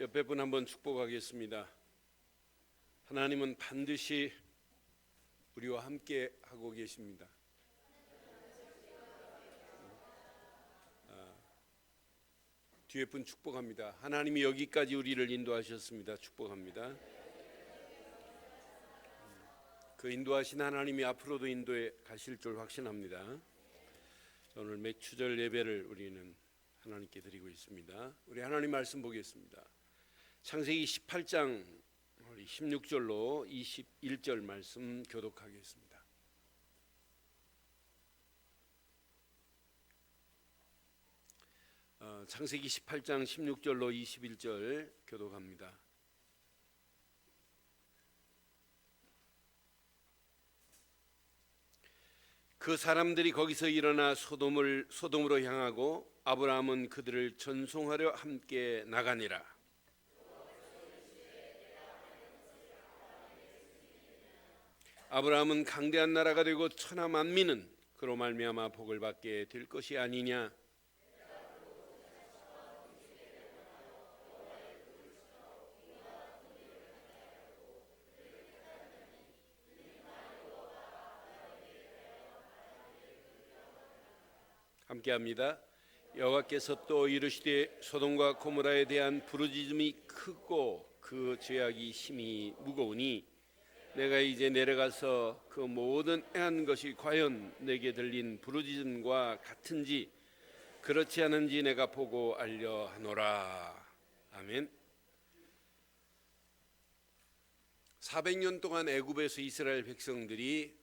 옆에 분 한번 축복하겠습니다. 하나님은 반드시 우리와 함께 하고 계십니다. 뒤에 분 축복합니다. 하나님이 여기까지 우리를 인도하셨습니다. 축복합니다. 그 인도하신 하나님이 앞으로도 인도해 가실 줄 확신합니다. 오늘 맥추절 예배를 우리는 하나님께 드리고 있습니다. 우리 하나님 말씀 보겠습니다. 창세기 18장 16절로 21절 말씀 교독하겠습니다. 창세기 18장 16절로 21절 교독합니다. 그 사람들이 거기서 일어나 소돔으로 향하고 아브라함은 그들을 전송하려 함께 나가니라. 아브라함은 강대한 나라가 되고 천하 만민은 그로 말미암아 복을 받게 될 것이 아니냐. 함께합니다. 여호와께서 또 이르시되 소돔과 고모라에 대한 부르짖음이 크고 그 죄악이 심히 무거우니 내가 이제 내려가서 그 모든 애한 것이 과연 내게 들린 부르짖음과 같은지 그렇지 않은지 내가 보고 알려 하노라. 아멘. 400년 동안 애굽에서 이스라엘 백성들이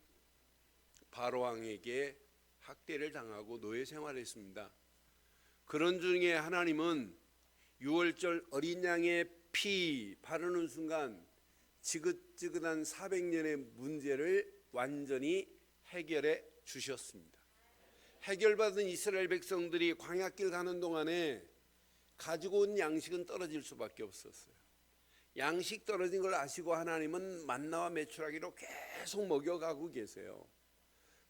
바로 왕에게 학대를 당하고 노예 생활했습니다. 그런 중에 하나님은 유월절 어린 양의 피 바르는 순간 지긋지긋한 400년의 문제를 완전히 해결해 주셨습니다. 해결받은 이스라엘 백성들이 광야길 가는 동안에 가지고 온 양식은 떨어질 수밖에 없었어요. 양식 떨어진 걸 아시고 하나님은 만나와 메추라기로 계속 먹여가고 계세요.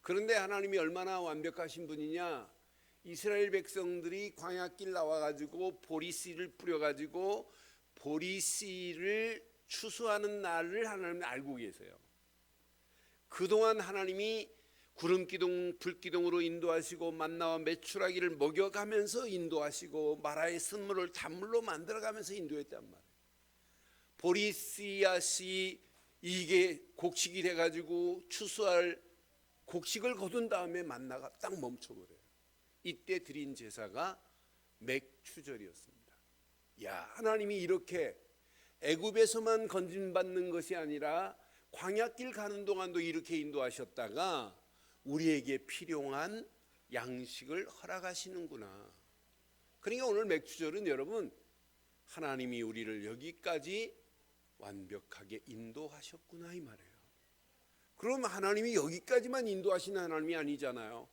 그런데 하나님이 얼마나 완벽하신 분이냐. 이스라엘 백성들이 광야길 나와가지고 보리씨를 뿌려가지고 보리씨를 추수하는 날을 하나님은 알고 계세요. 그동안 하나님이 구름기둥 불기둥으로 인도하시고 만나와 메추라기를 먹여가면서 인도하시고 마라의 쓴물을 단물로 만들어가면서 인도했단 말이에요. 보리씨앗이 이게 곡식이 돼가지고 추수할 곡식을 거둔 다음에 만나가 딱 멈춰버려요. 이때 드린 제사가 맥추절이었습니다. 야, 하나님이 이렇게 애굽에서만 건진받는 것이 아니라 광야길 가는 동안도 이렇게 인도하셨다가 우리에게 필요한 양식을 허락하시는구나. 그러니까 오늘 맥추절은 여러분 하나님이 우리를 여기까지 완벽하게 인도하셨구나 이 말이에요. 그럼 하나님이 여기까지만 인도하시는 하나님이 아니잖아요.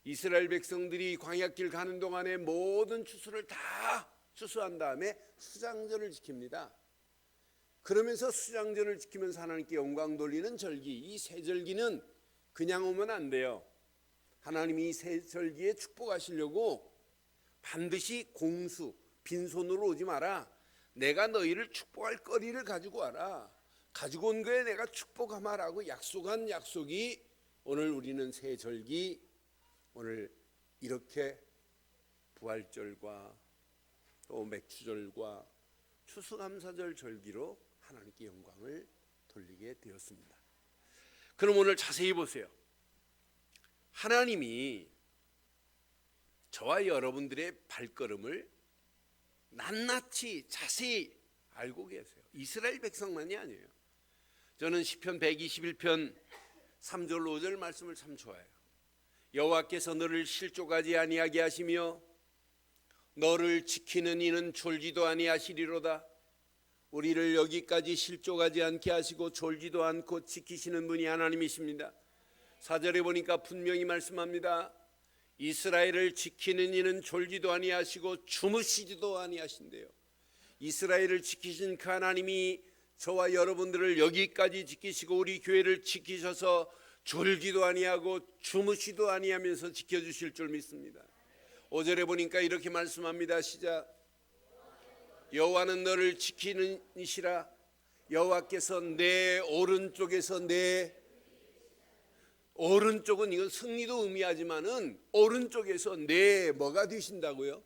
이스라엘 백성들이 광야길 가는 동안에 모든 추수를 다 추수한 다음에 수장절을 지킵니다. 그러면서 수장절을 지키면서 하나님께 영광 돌리는 절기, 이 세 절기는 그냥 오면 안 돼요. 하나님이 이 세 절기에 축복하시려고 반드시 공수, 빈손으로 오지 마라. 내가 너희를 축복할 거리를 가지고 와라. 가지고 온 거에 내가 축복하마라고 약속한 약속이 오늘 우리는 새 절기, 오늘 이렇게 부활절과 또 맥추절과 추수감사절 절기로 하나님께 영광을 돌리게 되었습니다. 그럼 오늘 자세히 보세요. 하나님이 저와 여러분들의 발걸음을 낱낱이 자세히 알고 계세요. 이스라엘 백성만이 아니에요. 저는 시편 121편 3절 5절 말씀을 참 좋아해요. 여호와께서 너를 실족하지 아니하게 하시며 너를 지키는 이는 졸지도 아니하시리로다. 우리를 여기까지 실족하지 않게 하시고 졸지도 않고 지키시는 분이 하나님이십니다. 4절에 보니까 분명히 말씀합니다. 이스라엘을 지키는 이는 졸지도 아니하시고 주무시지도 아니하신대요. 이스라엘을 지키신 그 하나님이 저와 여러분들을 여기까지 지키시고 우리 교회를 지키셔서 졸지도 아니하고 주무시도 아니하면서 지켜주실 줄 믿습니다. 5절에 보니까 이렇게 말씀합니다. 시작. 여호와는 너를 지키는 이시라. 여호와께서 내 오른쪽에서 내 오른쪽은 이건 승리도 의미하지만은 오른쪽에서 내 뭐가 되신다고요?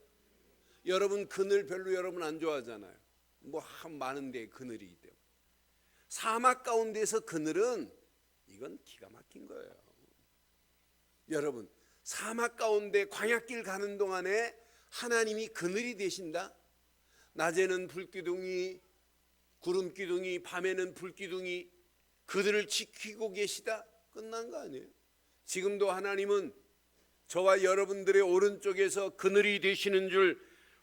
여러분 그늘 별로 여러분 안 좋아하잖아요. 뭐 많은데 그늘이기 때문에. 사막 가운데서 그늘은 이건 기가 막힌 거예요. 여러분 사막 가운데 광야길 가는 동안에 하나님이 그늘이 되신다. 낮에는 불기둥이 구름기둥이 밤에는 불기둥이 그들을 지키고 계시다. 끝난 거 아니에요? 지금도 하나님은 저와 여러분들의 오른쪽에서 그늘이 되시는 줄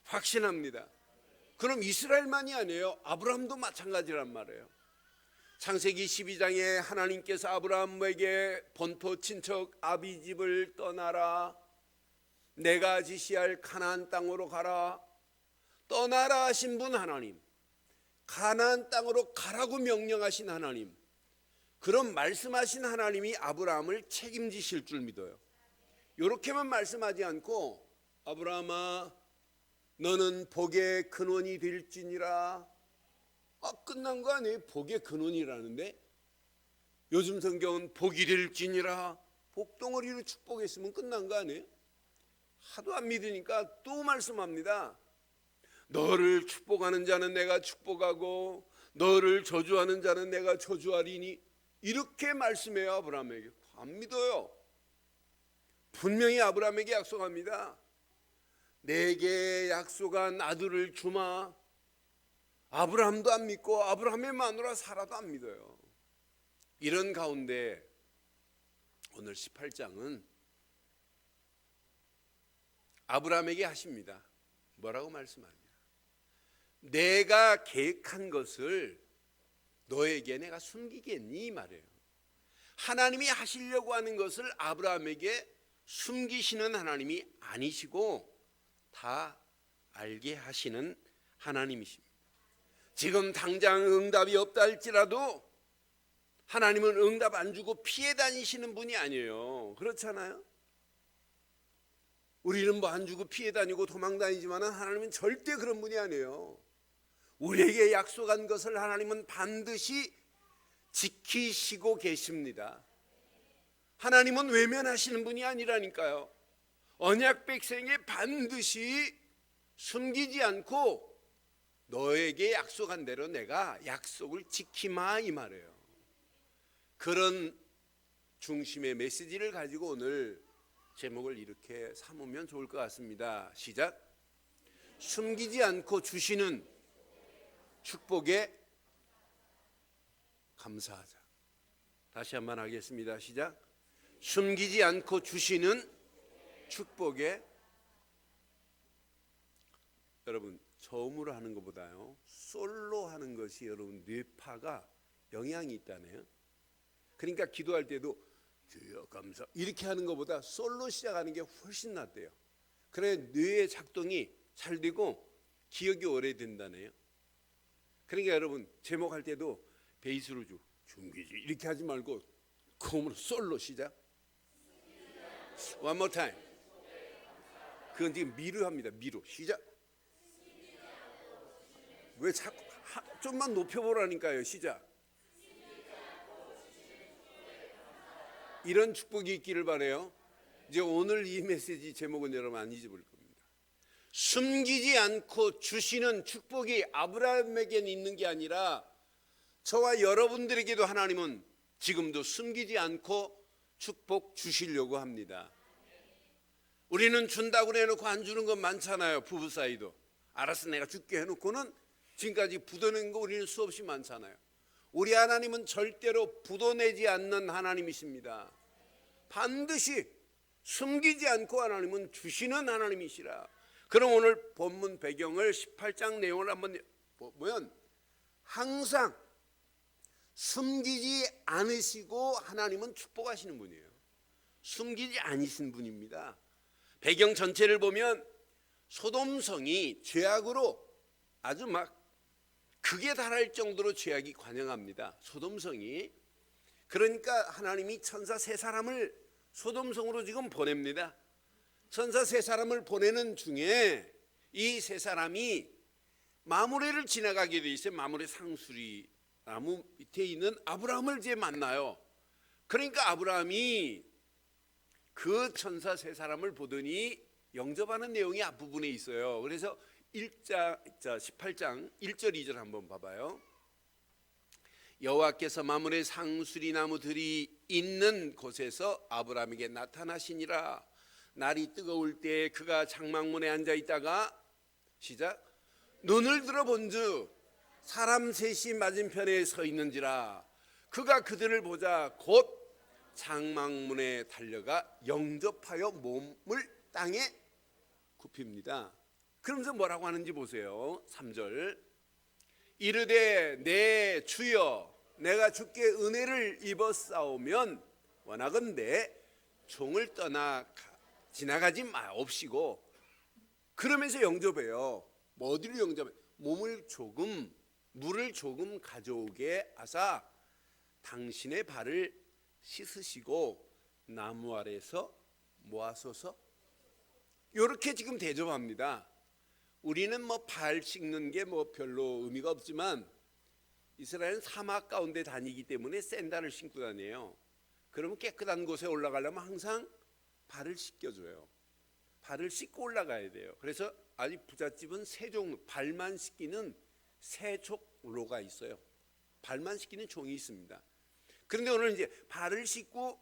확신합니다. 그럼 이스라엘만이 아니에요. 아브라함도 마찬가지란 말이에요. 창세기 12장에 하나님께서 아브라함에게 본토 친척 아비집을 떠나라, 내가 지시할 가나안 땅으로 가라. 떠나라 하신 분 하나님, 가나안 땅으로 가라고 명령하신 하나님, 그런 말씀하신 하나님이 아브라함을 책임지실 줄 믿어요. 이렇게만 말씀하지 않고 아브라함아 너는 복의 근원이 될지니라. 끝난 거 아니에요? 복의 근원이라는데 요즘 성경은 복이 될지니라 복덩어리로 축복했으면 끝난 거 아니에요? 하도 안 믿으니까 또 말씀합니다. 너를 축복하는 자는 내가 축복하고 너를 저주하는 자는 내가 저주하리니. 이렇게 말씀해요. 아브라함에게. 안 믿어요. 분명히 아브라함에게 약속합니다. 내게 약속한 아들을 주마. 아브라함도 안 믿고 아브라함의 마누라 사라도 안 믿어요. 이런 가운데 오늘 18장은 아브라함에게 하십니다. 뭐라고 말씀하냐? 내가 계획한 것을 너에게 내가 숨기겠니? 이 말이에요. 하나님이 하시려고 하는 것을 아브라함에게 숨기시는 하나님이 아니시고 다 알게 하시는 하나님이십니다. 지금 당장 응답이 없다 할지라도 하나님은 응답 안 주고 피해 다니시는 분이 아니에요. 그렇잖아요? 우리는 뭐 안 주고 피해 다니고 도망 다니지만 하나님은 절대 그런 분이 아니에요. 우리에게 약속한 것을 하나님은 반드시 지키시고 계십니다. 하나님은 외면하시는 분이 아니라니까요. 언약 백성에게 반드시 숨기지 않고 너에게 약속한 대로 내가 약속을 지키마 이 말이에요. 그런 중심의 메시지를 가지고 오늘 제목을 이렇게 삼으면 좋을 것 같습니다. 시작. 숨기지 않고 주시는 축복에 감사하자. 다시 한번 하겠습니다. 시작. 숨기지 않고 주시는 축복에. 여러분 저음으로 하는 것보다요 솔로 하는 것이 여러분 뇌파가 영향이 있다네요. 그러니까 기도할 때도 주여 감사 이렇게 하는 것보다 솔로 시작하는 게 훨씬 낫대요. 그래 뇌의 작동이 잘 되고 기억이 오래된다네요. 그러니까 여러분 제목할 때도 베이스로 숨기지 이렇게 하지 말고 고음으로 솔로 시작. One more time. 그건 지금 미루 합니다. 미루 시작. 왜 자꾸 좀만 높여보라니까요. 시작. 이런 축복이 있기를 바라요. 이제 오늘 이 메시지 제목은 여러분 안 잊어버릴 겁니다. 숨기지 않고 주시는 축복이 아브라함에게는 있는 게 아니라 저와 여러분들에게도 하나님은 지금도 숨기지 않고 축복 주시려고 합니다. 우리는 준다고 해놓고 안 주는 건 많잖아요. 부부 사이도 알았어 내가 줄게 해놓고는 지금까지 부도낸 거 우리는 수없이 많잖아요. 우리 하나님은 절대로 부도내지 않는 하나님이십니다. 반드시 숨기지 않고 하나님은 주시는 하나님이시라. 그럼 오늘 본문 배경을 18장 내용을 한번 보면 항상 숨기지 않으시고 하나님은 축복하시는 분이에요. 숨기지 않으신 분입니다. 배경 전체를 보면 소돔성이 죄악으로 아주 막 극에 달할 정도로 죄악이 관영합니다. 소돔성이. 그러니까 하나님이 천사 세 사람을 소돔성으로 지금 보냅니다. 천사 세 사람을 보내는 중에 이 세 사람이 마므레를 지나가게 돼 있어요. 마므레 상수리 나무 밑에 있는 아브라함을 이제 만나요. 그러니까 아브라함이 그 천사 세 사람을 보더니 영접하는 내용이 앞부분에 있어요. 그래서 18장 1절 2절 한번 봐봐요. 여호와께서 마므레 상수리 나무들이 있는 곳에서 아브라함에게 나타나시니라. 날이 뜨거울 때 그가 장막문에 앉아 있다가 시작. 눈을 들어 본즉 사람 셋이 맞은편에 서 있는지라. 그가 그들을 보자 곧 장막문에 달려가 영접하여 몸을 땅에 굽힙니다. 그러면서 뭐라고 하는지 보세요. 3절. 이르되 내 주여 내가 주께 은혜를 입었사오면 원하건대 종을 떠나 지나가지 마옵시고. 그러면서 영접해요. 뭐 어디로 영접해? 물을 조금 가져오게 하사 당신의 발을 씻으시고 나무 아래에서 모아소서. 이렇게 지금 대접합니다. 우리는 뭐 발 씻는 게 뭐 별로 의미가 없지만 이스라엘은 사막 가운데 다니기 때문에 샌들을 신고 다녀요. 그러면 깨끗한 곳에 올라가려면 항상 발을 씻겨줘요. 발을 씻고 올라가야 돼요. 그래서 아직 부잣집은 세 종류, 발만 씻기는 세족로가 있어요. 발만 씻기는 종이 있습니다. 그런데 오늘 이제 발을 씻고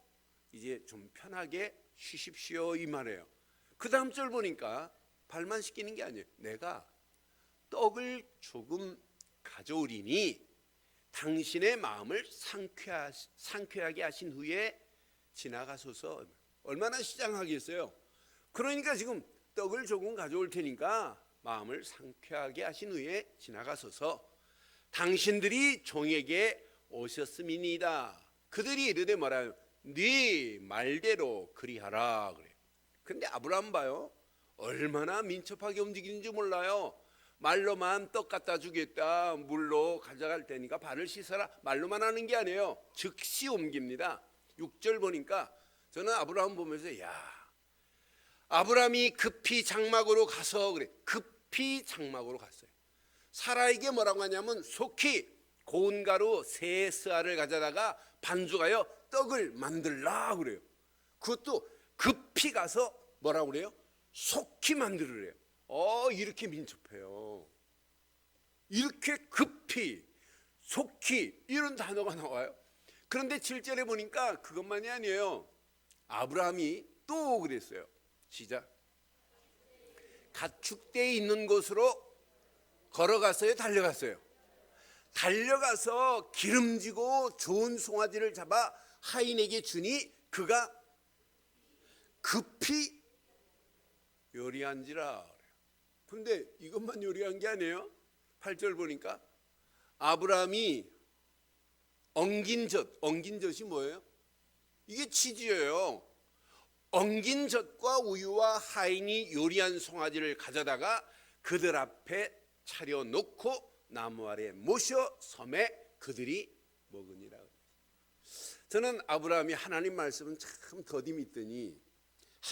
이제 좀 편하게 쉬십시오 이 말이에요. 그 다음 절 보니까 발만 씻기는 게 아니에요. 내가 떡을 조금 가져오리니 당신의 마음을 상쾌하게 하신 후에 지나가소서. 얼마나 시장하겠어요. 그러니까 지금 떡을 조금 가져올 테니까 마음을 상쾌하게 하신 후에 지나가소서. 당신들이 종에게 오셨음이니이다. 그들이 이르되 뭐라요? 네 말대로 그리하라 그래요. 근데 아브라함 봐요. 얼마나 민첩하게 움직이는지 몰라요. 말로만 떡 갖다 주겠다, 물로 가져갈 테니까 발을 씻어라, 말로만 하는 게 아니에요. 즉시 옮깁니다. 6절 보니까 저는 아브라함 보면서 야, 아브라함이 급히 장막으로 가서 그래. 급히 장막으로 갔어요. 사라에게 뭐라고 하냐면 속히 고운 가루 세 스아를 가져다가 반죽하여 떡을 만들라 그래요. 그것도 급히 가서 뭐라고 그래요? 속히 만들으래요. 이렇게 민첩해요. 이렇게 급히 속히 이런 단어가 나와요. 그런데 7절에 보니까 그것만이 아니에요. 아브라함이 또 그랬어요. 시작. 가축대에 있는 곳으로 걸어갔어요, 달려갔어요? 달려가서 기름지고 좋은 송아지를 잡아 하인에게 주니 그가 급히 요리한지라. 그런데 이것만 요리한 게 아니에요. 8절 보니까 아브라함이 엉긴 젖이 뭐예요? 이게 치즈예요. 엉긴 젖과 우유와 하인이 요리한 송아지를 가져다가 그들 앞에 차려놓고 나무 아래 모셔 섬에 그들이 먹으니라. 저는 아브라함이 하나님 말씀은 참 더디 믿더니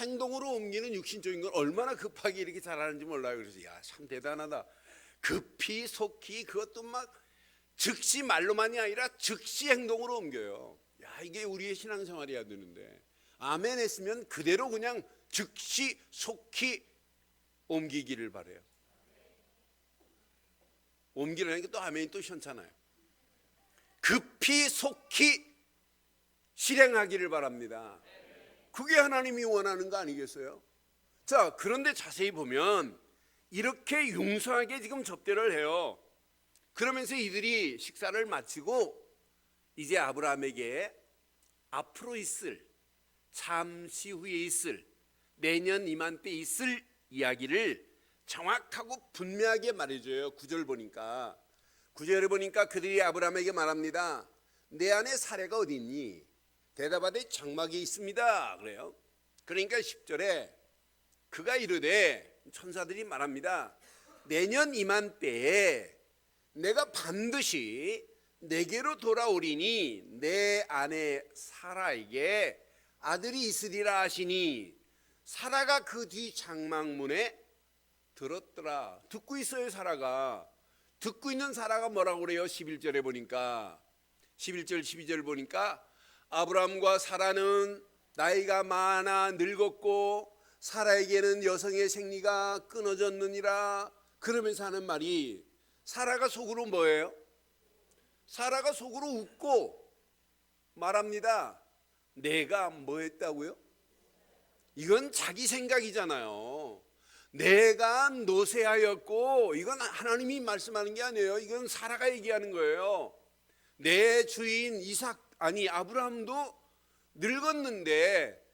행동으로 옮기는 육신적인 걸 얼마나 급하게 이렇게 잘하는지 몰라요. 그래서 야, 참 대단하다. 급히 속히 그것도 막 즉시 말로만이 아니라 즉시 행동으로 옮겨요. 야, 이게 우리의 신앙생활이어야 되는데 아멘 했으면 그대로 그냥 즉시 속히 옮기기를 바래요. 옮기라니까 또 아멘이 또 시원찮아요. 급히 속히 실행하기를 바랍니다. 그게 하나님이 원하는 거 아니겠어요? 자, 그런데 자세히 보면 이렇게 융성하게 지금 접대를 해요. 그러면서 이들이 식사를 마치고 이제 아브라함에게 앞으로 있을, 잠시 후에 있을, 내년 이맘때 있을 이야기를 정확하고 분명하게 말해줘요. 9절 보니까 9절에 보니까 그들이 아브라함에게 말합니다. 내 안에 사례가 어디 있니? 대답하되 장막에 있습니다. 그래요. 그러니까 10절에 그가 이르되 천사들이 말합니다. 내년 이맘때에 내가 반드시 내게로 돌아오리니 내 아내 사라에게 아들이 있으리라 하시니 사라가 그 뒤 장막문에 들었더라. 듣고 있어요. 사라가. 듣고 있는 사라가 뭐라고 그래요? 11절에 보니까 11절 12절 보니까 아브라함과 사라는 나이가 많아 늙었고 사라에게는 여성의 생리가 끊어졌느니라. 그러면서 하는 말이, 사라가 속으로 뭐예요? 사라가 속으로 웃고 말합니다. 내가 뭐 했다고요? 이건 자기 생각이잖아요. 내가 노쇠하였고, 이건 하나님이 말씀하는 게 아니에요. 이건 사라가 얘기하는 거예요. 내 주인 아브라함도 늙었는데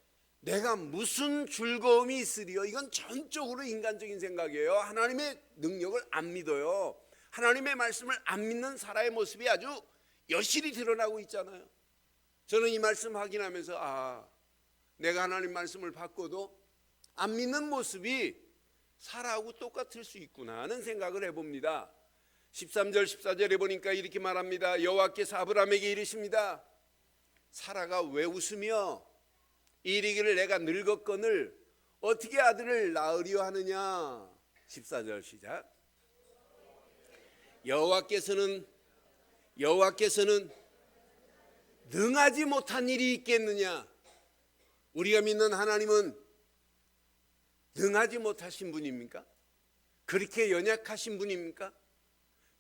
내가 무슨 즐거움이 있으리요? 이건 전적으로 인간적인 생각이에요. 하나님의 능력을 안 믿어요. 하나님의 말씀을 안 믿는 사라의 모습이 아주 여실히 드러나고 있잖아요. 저는 이 말씀 확인하면서 내가 하나님 말씀을 받고도 안 믿는 모습이 사라하고 똑같을 수 있구나 하는 생각을 해봅니다. 13절 14절에 보니까 이렇게 말합니다. 여호와께서 아브라함에게 이르십니다. 사라가 왜 웃으며 이르기를 내가 늙었거늘 어떻게 아들을 낳으려 하느냐. 14절 시작. 여호와께서는 능하지 못한 일이 있겠느냐. 우리가 믿는 하나님은 능하지 못하신 분입니까? 그렇게 연약하신 분입니까?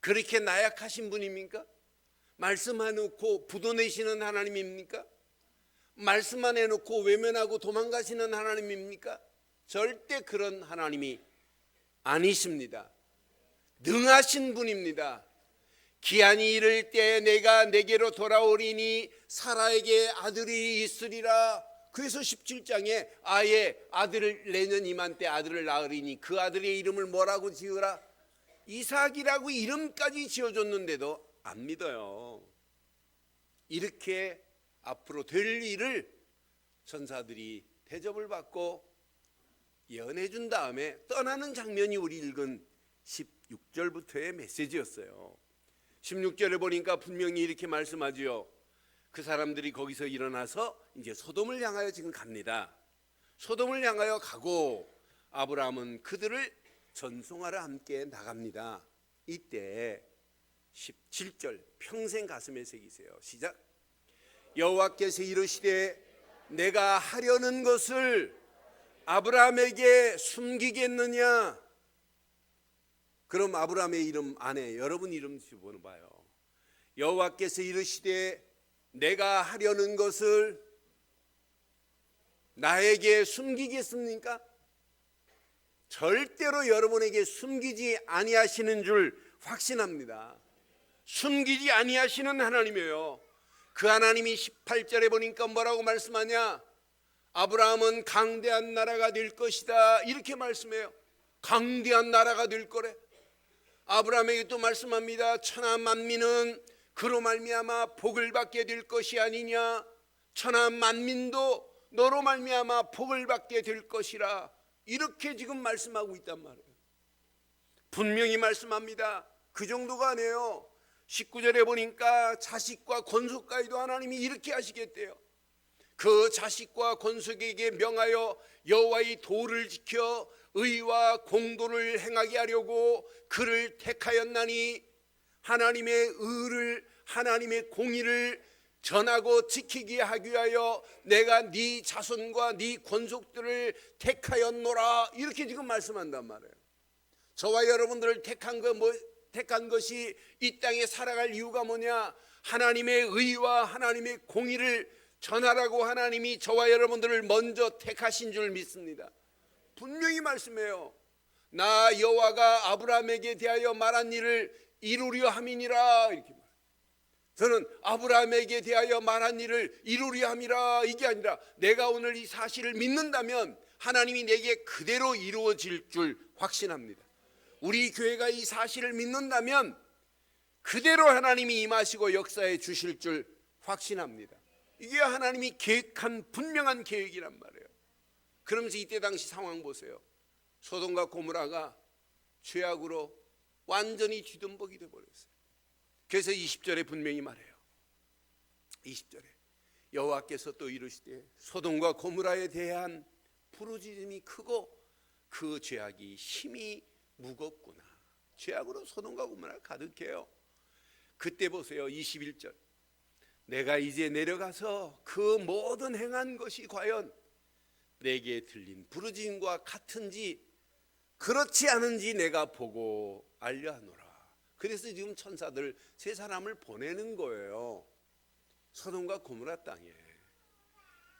그렇게 나약하신 분입니까? 말씀해놓고 부도내시는 하나님입니까? 말씀만 해놓고 외면하고 도망가시는 하나님입니까? 절대 그런 하나님이 아니십니다. 능하신 분입니다. 기한이 이를 때 내가 내게로 돌아오리니 사라에게 아들이 있으리라. 그래서 17장에 아예 아들을 내년 이맘때 아들을 낳으리니 그 아들의 이름을 뭐라고 지으라? 이삭이라고 이름까지 지어줬는데도 안 믿어요. 이렇게 앞으로 될 일을 천사들이 대접을 받고 예언해 준 다음에 떠나는 장면이 우리 읽은 16절부터의 메시지였어요. 16절에 보니까 분명히 이렇게 말씀하지요. 그 사람들이 거기서 일어나서 이제 소돔을 향하여 지금 갑니다. 소돔을 향하여 가고 아브라함은 그들을 전송하러 함께 나갑니다. 이때 17절 평생 가슴에 새기세요. 시작. 여호와께서 이르시되 내가 하려는 것을 아브라함에게 숨기겠느냐. 그럼 아브라함의 이름 안에 여러분 이름 집어넣어봐요. 여호와께서 이르시되 내가 하려는 것을 나에게 숨기겠습니까? 절대로 여러분에게 숨기지 아니하시는 줄 확신합니다. 숨기지 아니하시는 하나님이에요. 그 하나님이 18절에 보니까 뭐라고 말씀하냐? 아브라함은 강대한 나라가 될 것이다. 이렇게 말씀해요. 강대한 나라가 될 거래. 아브라함에게 또 말씀합니다. 천하 만민은 그로 말미암아 복을 받게 될 것이 아니냐. 천하 만민도 너로 말미암아 복을 받게 될 것이라. 이렇게 지금 말씀하고 있단 말이에요. 분명히 말씀합니다. 그 정도가 아니에요. 19절에 보니까 자식과 권속까지도 하나님이 이렇게 하시겠대요. 그 자식과 권속에게 명하여 여호와의 도를 지켜 의와 공도를 행하게 하려고 그를 택하였나니 하나님의 의를 하나님의 공의를 전하고 지키게 하기 위하여 내가 네 자손과 네 권속들을 택하였노라. 이렇게 지금 말씀한단 말이에요. 저와 여러분들을 택한 것이 이 땅에 살아갈 이유가 뭐냐? 하나님의 의와 하나님의 공의를 전하라고 하나님이 저와 여러분들을 먼저 택하신 줄 믿습니다. 분명히 말씀해요. 나 여호와가 아브라함에게 대하여 말한 일을 이루려 함이니라. 이렇게 말해요. 저는 아브라함에게 대하여 말한 일을 이루려 함이라 이게 아니라 내가 오늘 이 사실을 믿는다면 하나님이 내게 그대로 이루어질 줄 확신합니다. 우리 교회가 이 사실을 믿는다면 그대로 하나님이 임하시고 역사해 주실 줄 확신합니다. 이게 하나님이 계획한 분명한 계획이란 말이에요. 그러면서 이때 당시 상황 보세요. 소돔과 고모라가 죄악으로 완전히 뒤덤벅이 되어버렸어요. 그래서 20절에 분명히 말해요. 20절에 여호와께서 또 이르시되 소돔과 고모라에 대한 부르짖음이 크고 그 죄악이 힘이 무겁구나. 죄악으로 소돔과 고모라 가득해요. 그때 보세요. 21절. 내가 이제 내려가서 그 모든 행한 것이 과연 내게 들린 부르짖음과 같은지 그렇지 않은지 내가 보고 알려하노라. 그래서 지금 천사들 세 사람을 보내는 거예요. 소돔과 고모라 땅에.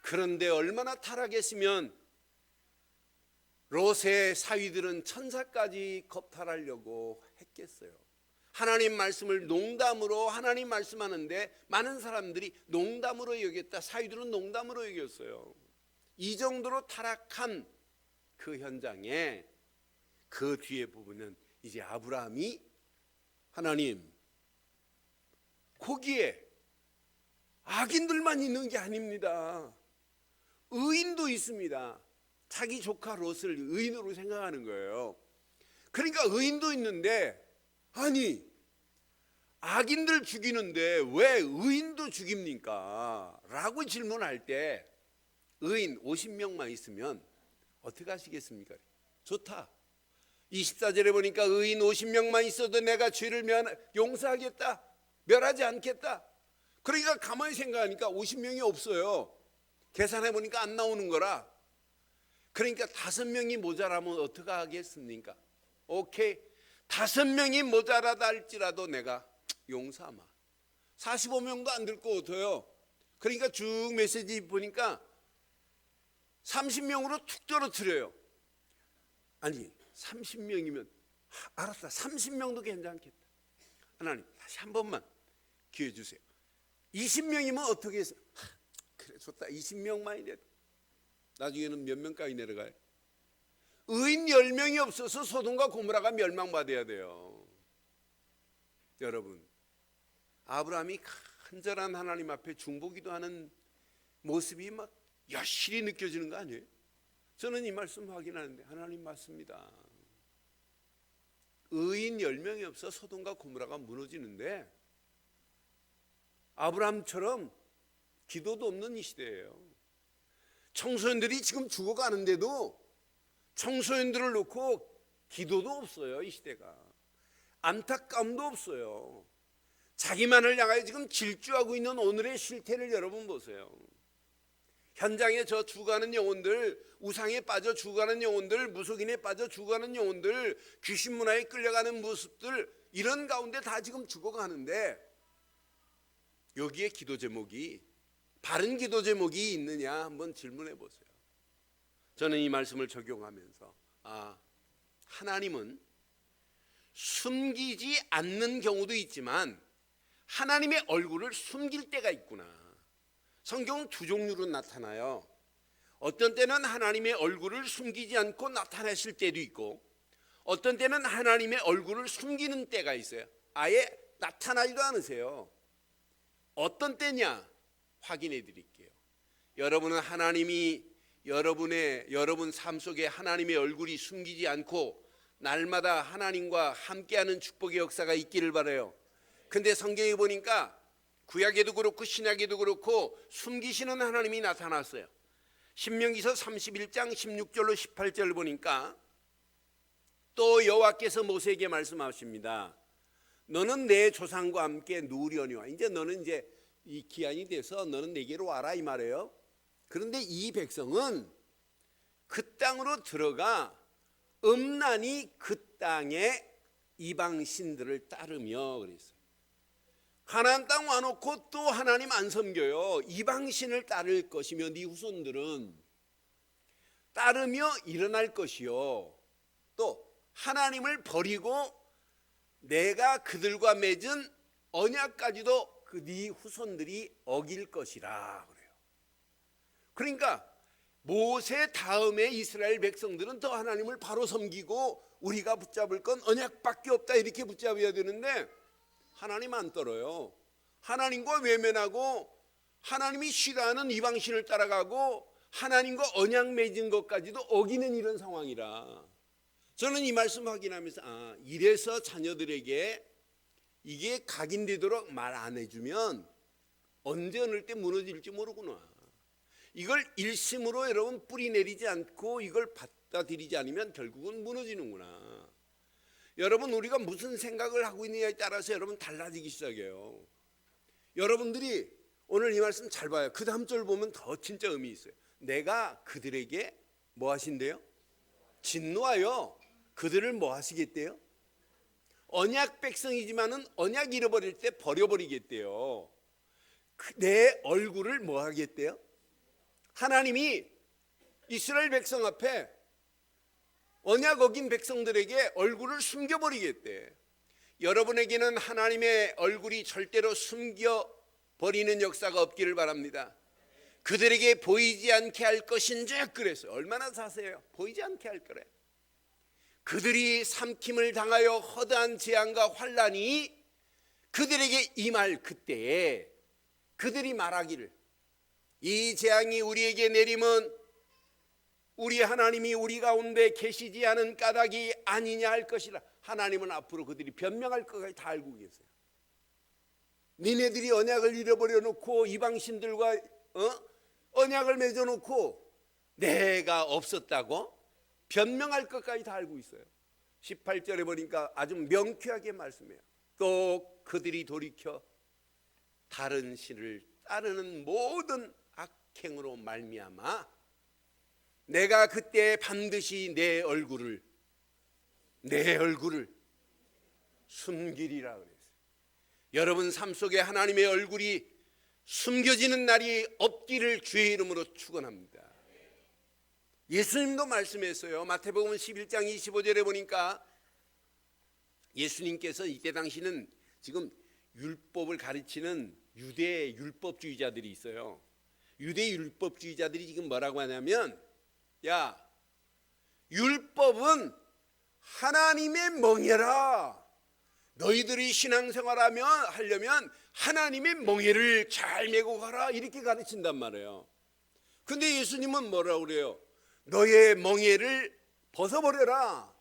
그런데 얼마나 타락했으면 롯의 사위들은 천사까지 겁탈하려고 했겠어요. 하나님 말씀을 농담으로 하나님 말씀하는데 많은 사람들이 농담으로 여겼다. 사위들은 농담으로 여겼어요. 이 정도로 타락한 그 현장에 그 뒤에 보면은 이제 아브라함이 하나님 거기에 악인들만 있는 게 아닙니다. 의인도 있습니다. 자기 조카 롯을 의인으로 생각하는 거예요. 그러니까 의인도 있는데 아니 악인들 죽이는데 왜 의인도 죽입니까? 라고 질문할 때 의인 50명만 있으면 어떻게 하시겠습니까? 좋다. 24절에 보니까 의인 50명만 있어도 내가 죄를 용서하겠다. 멸하지 않겠다. 그러니까 가만히 생각하니까 50명이 없어요. 계산해 보니까 안 나오는 거라. 그러니까 5명이 모자라면 어떻게 하겠습니까? 오케이. 5명이 모자라다 할지라도 내가 용서하마. 45명도 안 될 거 같아요. 그러니까 쭉 메시지 보니까 30명으로 툭 떨어뜨려요. 아니 30명이면 알았다. 30명도 괜찮겠다. 하나님 다시 한 번만 기회 주세요. 20명이면 어떻게 해서 그래 좋다. 20명만이 돼도 나중에는 몇 명까지 내려가요? 의인 10명이 없어서 소돔과 고모라가 멸망받아야 돼요. 여러분 아브라함이 간절한 하나님 앞에 중보기도 하는 모습이 막 여실히 느껴지는 거 아니에요? 저는 이 말씀 확인하는데 하나님 맞습니다. 의인 10명이 없어 소돔과 고모라가 무너지는데 아브라함처럼 기도도 없는 이 시대예요. 청소년들이 지금 죽어가는데도 청소년들을 놓고 기도도 없어요. 이 시대가 안타까움도 없어요. 자기만을 향하여 지금 질주하고 있는 오늘의 실태를 여러분 보세요. 현장에 저 죽어가는 영혼들, 우상에 빠져 죽어가는 영혼들, 무속인에 빠져 죽어가는 영혼들, 귀신 문화에 끌려가는 모습들, 이런 가운데 다 지금 죽어가는데 여기에 기도 제목이 바른 기도 제목이 있느냐 한번 질문해 보세요. 저는 이 말씀을 적용하면서 하나님은 숨기지 않는 경우도 있지만 하나님의 얼굴을 숨길 때가 있구나. 성경은 두 종류로 나타나요. 어떤 때는 하나님의 얼굴을 숨기지 않고 나타내실 때도 있고 어떤 때는 하나님의 얼굴을 숨기는 때가 있어요. 아예 나타나지도 않으세요. 어떤 때냐 확인해 드릴게요. 여러분은 하나님이 여러분 삶 속에 하나님의 얼굴이 숨기지 않고 날마다 하나님과 함께하는 축복의 역사가 있기를 바라요. 근데 성경에 보니까 구약에도 그렇고 신약에도 그렇고 숨기시는 하나님이 나타났어요. 신명기서 31장 16절로 18절 보니까 또 여호와께서 모세에게 말씀하십니다. 너는 내 조상과 함께 누우려니와 이제 너는 이제 이 기한이 돼서 너는 내게로 와라 이 말이에요. 그런데 이 백성은 그 땅으로 들어가 음란히 그 땅의 이방 신들을 따르며 그랬어요. 가나안 땅 와놓고 또 하나님 안 섬겨요. 이방 신을 따를 것이며 네 후손들은 따르며 일어날 것이요. 또 하나님을 버리고 내가 그들과 맺은 언약까지도 그 네 후손들이 어길 것이라 그래요. 그러니까 모세 다음에 이스라엘 백성들은 더 하나님을 바로 섬기고 우리가 붙잡을 건 언약밖에 없다 이렇게 붙잡아야 되는데 하나님 안 떨어요. 하나님과 외면하고 하나님이 싫어하는 이방신을 따라가고 하나님과 언약 맺은 것까지도 어기는 이런 상황이라 저는 이 말씀 확인하면서 이래서 자녀들에게 이게 각인되도록 말 안 해주면 언제 어느 때 무너질지 모르구나. 이걸 일심으로 여러분 뿌리 내리지 않고 이걸 받아들이지 않으면 결국은 무너지는구나. 여러분, 우리가 무슨 생각을 하고 있느냐에 따라서 여러분 달라지기 시작해요. 여러분들이 오늘 이 말씀 잘 봐요. 그 다음 절 보면 더 진짜 의미 있어요. 내가 그들에게 뭐 하신대요? 진노하여 그들을 뭐 하시겠대요? 언약 백성이지만은 언약 잃어버릴 때 버려버리겠대요. 내 얼굴을 뭐 하겠대요? 하나님이 이스라엘 백성 앞에 언약 어긴 백성들에게 얼굴을 숨겨버리겠대. 여러분에게는 하나님의 얼굴이 절대로 숨겨버리는 역사가 없기를 바랍니다. 그들에게 보이지 않게 할 것인즉 그랬어요. 얼마나 자세해요. 보이지 않게 할 거래. 그들이 삼킴을 당하여 허다한 재앙과 환난이 그들에게 임할 그때에 그들이 말하기를, 이 재앙이 우리에게 내리면 우리 하나님이 우리 가운데 계시지 않은 까닭이 아니냐 할 것이라. 하나님은 앞으로 그들이 변명할 것까지 다 알고 계세요. 니네들이 언약을 잃어버려 놓고 이방신들과 언약을 맺어 놓고 내가 없었다고 변명할 것까지 다 알고 있어요. 18절에 보니까 아주 명쾌하게 말씀해요. 또 그들이 돌이켜 다른 신을 따르는 모든 악행으로 말미암아 내가 그때 반드시 내 얼굴을 숨기리라 그랬어요. 여러분 삶 속에 하나님의 얼굴이 숨겨지는 날이 없기를 주의 이름으로 축원합니다. 예수님도 말씀했어요. 마태복음 11장 25절에 보니까 예수님께서 이때 당시는 지금 율법을 가르치는 유대 율법주의자들이 있어요. 유대 율법주의자들이 지금 뭐라고 하냐면, 야, 율법은 하나님의 멍에라. 너희들이 신앙생활하려면 하나님의 멍에를 잘 메고 가라, 이렇게 가르친단 말이에요. 근데 예수님은 뭐라고 그래요? 너의 멍에를 벗어버려라.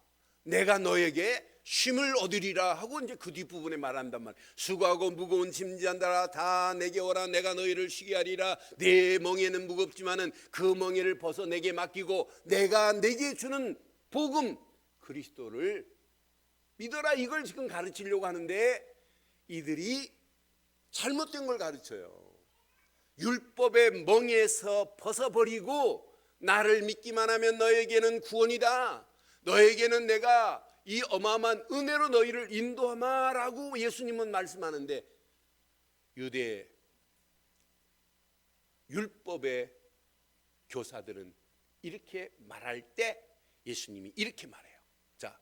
내가 너에게 쉼을 얻으리라 하고 이제 그 뒷부분에 말한단 말이에요. 수고하고 무거운 짐진자들아 다 내게 오라. 내가 너희를 쉬게 하리라. 내 멍에는 무겁지만은 그 멍에를 벗어 내게 맡기고 내가 내게 주는 복음 그리스도를 믿어라. 이걸 지금 가르치려고 하는데 이들이 잘못된 걸 가르쳐요. 율법의 멍에서 벗어버리고 나를 믿기만 하면 너에게는 구원이다. 너에게는 내가 이 어마어마한 은혜로 너희를 인도하마라고 예수님은 말씀하는데, 유대 율법의 교사들은 이렇게 말할 때 예수님이 이렇게 말해요. 자,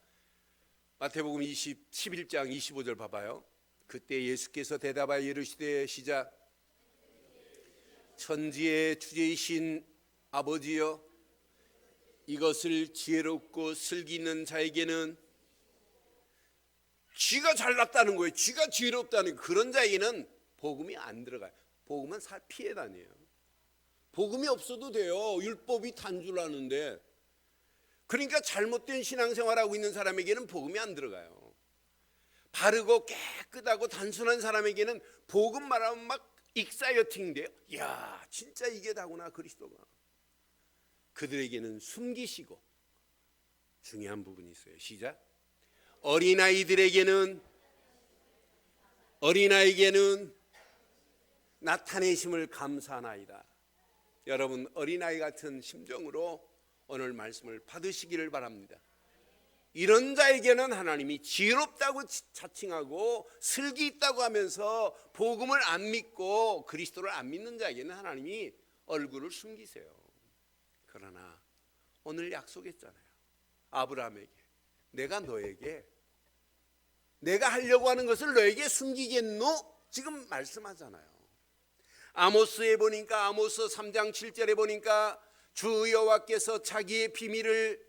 마태복음 11장 25절 봐봐요. 그때 예수께서 대답하여 이르시되 시작. 천지의 주제이신 아버지여, 이것을 지혜롭고 슬기 있는 자에게는, 쥐가 잘났다는 거예요. 쥐가 지혜롭다는 거예요. 그런 자에게는 복음이 안 들어가요. 복음은 피해 다녀요. 복음이 없어도 돼요. 율법이 단줄하는데. 그러니까 잘못된 신앙생활하고 있는 사람에게는 복음이 안 들어가요. 바르고 깨끗하고 단순한 사람에게는 복음 말하면 막 익사이어팅돼요. 이야, 진짜 이게 다구나, 그리스도가. 그들에게는 숨기시고, 중요한 부분이 있어요. 시작. 어린아이에게는 나타내심을 감사하나이다. 여러분, 어린아이 같은 심정으로 오늘 말씀을 받으시기를 바랍니다. 이런 자에게는 하나님이 지혜롭다고 자칭하고 슬기 있다고 하면서 복음을 안 믿고 그리스도를 안 믿는 자에게는 하나님이 얼굴을 숨기세요. 그러나 오늘 약속했잖아요. 아브라함에게 내가 너에게 내가 하려고 하는 것을 너에게 숨기겠노? 지금 말씀하잖아요. 아모스에 보니까 아모스 3장 7절에 보니까 주 여호와께서 자기의 비밀을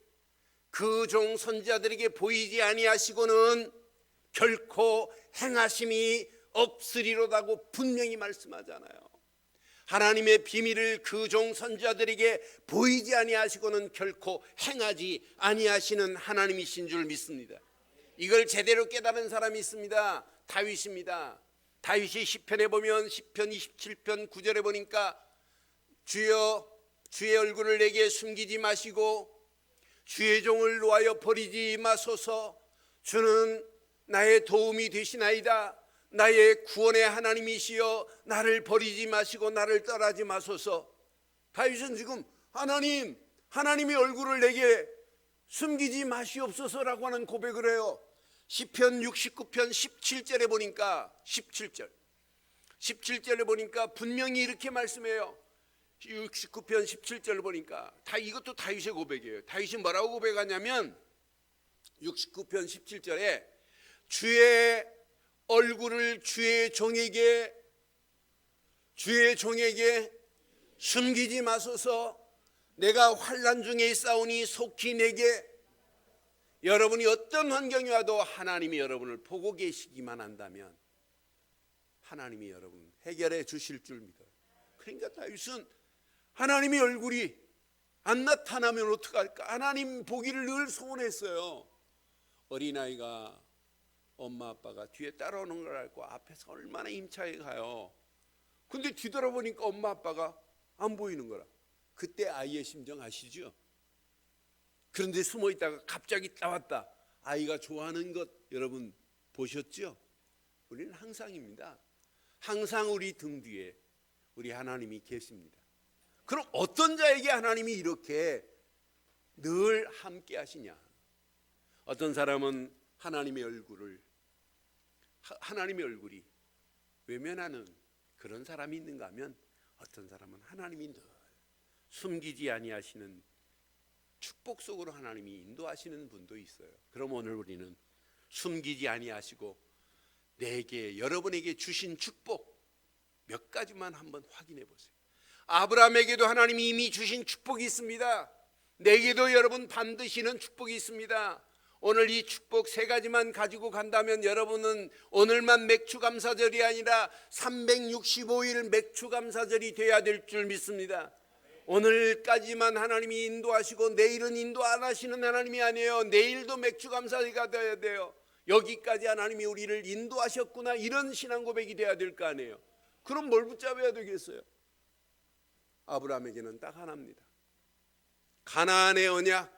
그 종 선지자들에게 보이지 아니하시고는 결코 행하심이 없으리로다고 분명히 말씀하잖아요. 하나님의 비밀을 그 종 선지자들에게 보이지 아니하시고는 결코 행하지 아니하시는 하나님이신 줄 믿습니다. 이걸 제대로 깨달은 사람이 있습니다. 다윗입니다. 다윗이 시편에 보면 시편 27편 9절에 보니까 주여 주의 얼굴을 내게 숨기지 마시고 주의 종을 놓아여 버리지 마소서. 주는 나의 도움이 되시나이다. 나의 구원의 하나님이시여 나를 버리지 마시고 나를 떠나지 마소서. 다윗은 지금 하나님의 얼굴을 내게 숨기지 마시옵소서라고 하는 고백을 해요. 시편 69편 17절에 보니까 17절에 보니까 분명히 이렇게 말씀해요. 69편 17절을 보니까 이것도 다윗의 고백이에요. 다윗이 뭐라고 고백하냐면 69편 17절에 주의 얼굴을 주의 종에게 숨기지 마소서. 내가 환난 중에 있사오니 속히 내게. 여러분이 어떤 환경이 와도 하나님이 여러분을 보고 계시기만 한다면 하나님이 여러분 해결해 주실 줄 믿어요. 그러니까 다윗은 하나님의 얼굴이 안 나타나면 어떡할까? 하나님 보기를 늘 소원했어요. 어린아이가 엄마 아빠가 뒤에 따라오는 걸 알고 앞에서 얼마나 힘차게 가요. 근데 뒤돌아보니까 엄마 아빠가 안 보이는 거라. 그때 아이의 심정 아시죠? 그런데 숨어 있다가 갑자기 나왔다. 아이가 좋아하는 것 여러분 보셨죠? 우리는 항상입니다. 항상 우리 등 뒤에 우리 하나님이 계십니다. 그럼 어떤 자에게 하나님이 이렇게 늘 함께 하시냐? 어떤 사람은 하나님의 얼굴이 외면하는 그런 사람이 있는가 하면 어떤 사람은 하나님이 늘 숨기지 아니하시는 축복 속으로 하나님이 인도하시는 분도 있어요. 그럼 오늘 우리는 숨기지 아니하시고 여러분에게 주신 축복 몇 가지만 한번 확인해 보세요. 아브라함에게도 하나님이 이미 주신 축복이 있습니다. 내게도 여러분 반드시는 축복이 있습니다. 오늘 이 축복 세 가지만 가지고 간다면 여러분은 오늘만 맥추감사절이 아니라 365일 맥추감사절이 돼야 될 줄 믿습니다. 오늘까지만 하나님이 인도하시고 내일은 인도 안 하시는 하나님이 아니에요. 내일도 맥추감사절이 돼야 돼요. 여기까지 하나님이 우리를 인도하셨구나, 이런 신앙 고백이 돼야 될 거 아니에요. 그럼 뭘 붙잡아야 되겠어요? 아브라함에게는 딱 하나입니다. 가나안의 언약,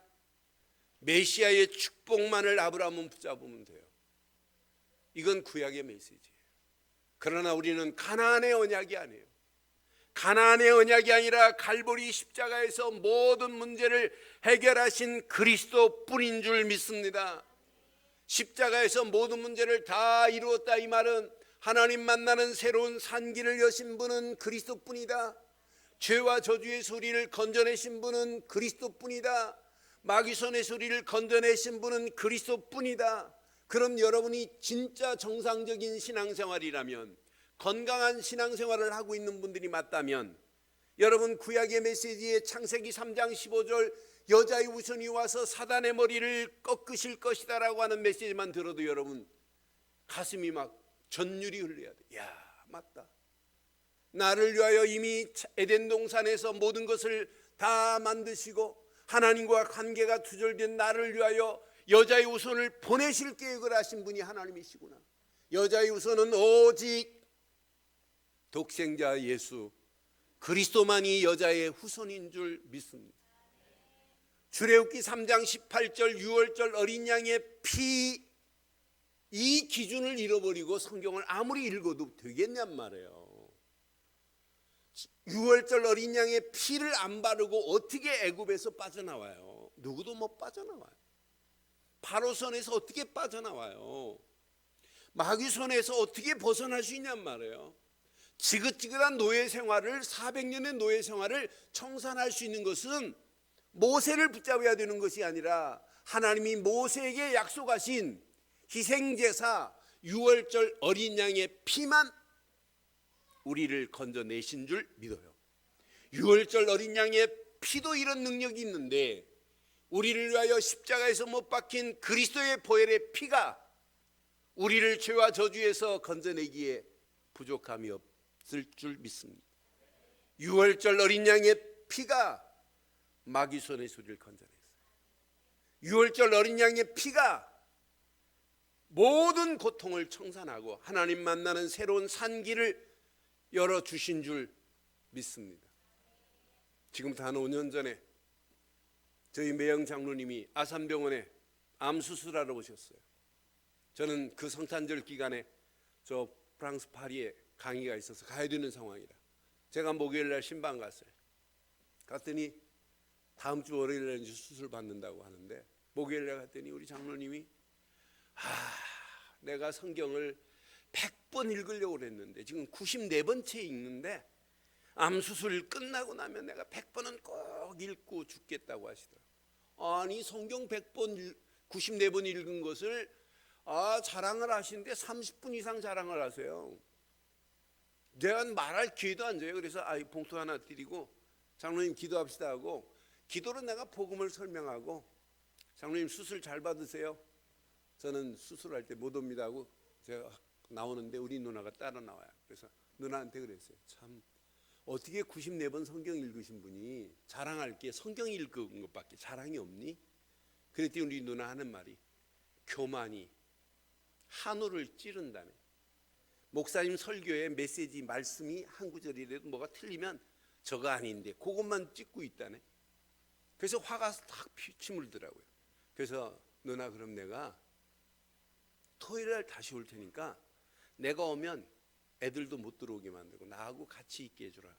메시아의 축복만을 아브라함은 붙잡으면 돼요. 이건 구약의 메시지예요. 그러나 우리는 가나안의 언약이 아니에요. 가나안의 언약이 아니라 갈보리 십자가에서 모든 문제를 해결하신 그리스도뿐인 줄 믿습니다. 십자가에서 모든 문제를 다 이루었다, 이 말은 하나님 만나는 새로운 산길을 여신 분은 그리스도뿐이다. 죄와 저주의 소리를 건져내신 분은 그리스도뿐이다. 마귀손의 소리를 건져내신 분은 그리스도뿐이다. 그럼 여러분이 진짜 정상적인 신앙생활이라면, 건강한 신앙생활을 하고 있는 분들이 맞다면, 여러분 구약의 메시지에 창세기 3장 15절 여자의 우선이 와서 사단의 머리를 꺾으실 것이다 라고 하는 메시지만 들어도 여러분 가슴이 막 전율이 흘러야 돼. 야, 맞다. 나를 위하여 이미 에덴 동산에서 모든 것을 다 만드시고 하나님과 관계가 두절된 나를 위하여 여자의 우선을 보내실 계획을 하신 분이 하나님이시구나. 여자의 우선은 오직 독생자 예수 그리스도만이 여자의 후손인 줄 믿습니다. 출애굽기 3장 18절 6월절 어린 양의 피, 이 기준을 잃어버리고 성경을 아무리 읽어도 되겠냔 말이에요. 6월절 어린 양의 피를 안 바르고 어떻게 애굽에서 빠져나와요? 누구도 못 빠져나와요. 바로 손에서 어떻게 빠져나와요? 마귀 손에서 어떻게 벗어날 수 있냔 말이에요. 지긋지긋한 노예 생활을, 400년의 노예 생활을 청산할 수 있는 것은 모세를 붙잡아야 되는 것이 아니라 하나님이 모세에게 약속하신 희생제사 6월절 어린 양의 피만 우리를 건져내신 줄 믿어요. 6월절 어린 양의 피도 이런 능력이 있는데 우리를 위하여 십자가에서 못 박힌 그리스도의 보혈의 피가 우리를 죄와 저주에서 건져내기에 부족함이 없을 줄 믿습니다. 6월절 어린 양의 피가 마귀 손의 소리를 건져냈어요. 6월절 어린 양의 피가 모든 고통을 청산하고 하나님 만나는 새로운 산길을 열어주신 줄 믿습니다. 지금부터 한 5년 전에 저희 매영 장로님이 아산병원에 암 수술하러 오셨어요. 저는 그 성탄절 기간에 저 프랑스 파리에 강의가 있어서 가야 되는 상황이라 제가 목요일 날 신방 갔어요. 갔더니 다음 주 월요일 날 이제 수술 받는다고 하는데, 목요일 날 갔더니 우리 장로님이 내가 성경을 100번 읽으려고 그랬는데 지금 94번째 읽는데 암 수술 끝나고 나면 내가 100번은 꼭 읽고 죽겠다고 하시더라고요. 아니 성경 100번 94번 읽은 것을 자랑을 하시는데 30분 이상 자랑을 하세요. 내가 말할 기회도 안 줘요. 그래서 봉투 하나 드리고 장로님 기도합시다 하고, 기도로 내가 복음을 설명하고, 장로님 수술 잘 받으세요, 저는 수술할 때 못 옵니다 하고 제가 나오는데 우리 누나가 따라 나와요. 그래서 누나한테 그랬어요. 참 어떻게 94번 성경 읽으신 분이 자랑할 게 성경 읽은 것밖에 자랑이 없니? 그랬더니 우리 누나 하는 말이, 교만이 한우를 찌른다네. 목사님 설교에 메시지 말씀이 한 구절이라도 뭐가 틀리면 저거 아닌데 그것만 찍고 있다네. 그래서 화가 탁 치물더라고요. 그래서 누나, 그럼 내가 토요일 날 다시 올 테니까 내가 오면 애들도 못 들어오게 만들고 나하고 같이 있게 해주라.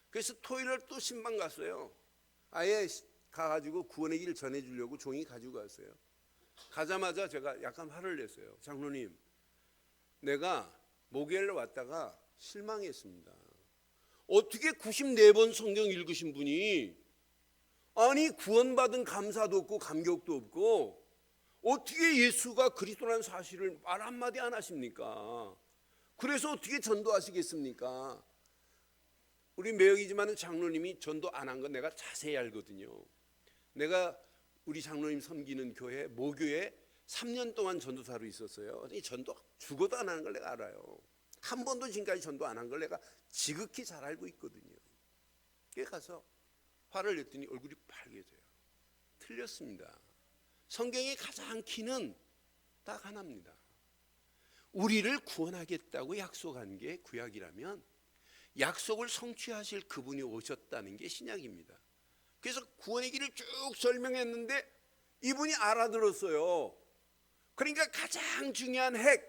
그래서 토요일 날 또 신방 갔어요. 아예 가가지고 구원의 길 전해주려고 종이 가지고 갔어요. 가자마자 제가 약간 화를 냈어요. 장로님, 내가 목요일 날 왔다가 실망했습니다. 어떻게 94번 성경 읽으신 분이 아니 구원받은 감사도 없고 감격도 없고 어떻게 예수가 그리스도라는 사실을 말 한마디 안 하십니까? 그래서 어떻게 전도하시겠습니까? 우리 매역이지만 장로님이 전도 안 한 건 내가 자세히 알거든요. 내가 우리 장로님 섬기는 교회 모교에 3년 동안 전도사로 있었어요. 전도 죽어도 안 하는 걸 내가 알아요. 한 번도 지금까지 전도 안 한 걸 내가 지극히 잘 알고 있거든요. 그에 가서 화를 냈더니 얼굴이 빨개져요. 틀렸습니다. 성경의 가장 키는 딱 하나입니다. 우리를 구원하겠다고 약속한 게 구약이라면 약속을 성취하실 그분이 오셨다는 게 신약입니다. 그래서 구원의 길을 쭉 설명했는데 이분이 알아들었어요. 그러니까 가장 중요한 핵,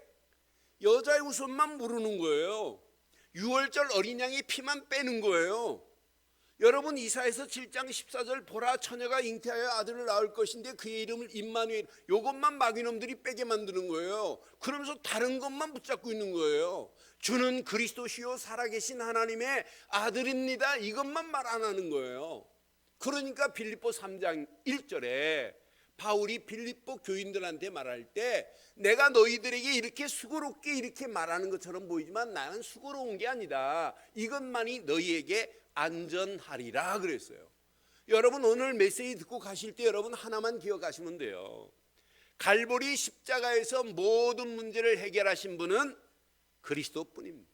여자의 후손만 모르는 거예요. 6월절 어린 양의 피만 빼는 거예요. 여러분 이사야서 7장 14절 보라 처녀가 잉태하여 아들을 낳을 것인데 그의 이름을 임마누엘, 이것만 마귀놈들이 빼게 만드는 거예요. 그러면서 다른 것만 붙잡고 있는 거예요. 주는 그리스도시요 살아계신 하나님의 아들입니다, 이것만 말 안 하는 거예요. 그러니까 빌립보 3장 1절에 바울이 빌립보 교인들한테 말할 때 내가 너희들에게 이렇게 수고롭게 이렇게 말하는 것처럼 보이지만 나는 수고로운 게 아니다, 이것만이 너희에게 안전하리라 그랬어요. 여러분 오늘 메시지 듣고 가실 때 여러분 하나만 기억하시면 돼요. 갈보리 십자가에서 모든 문제를 해결하신 분은 그리스도뿐입니다.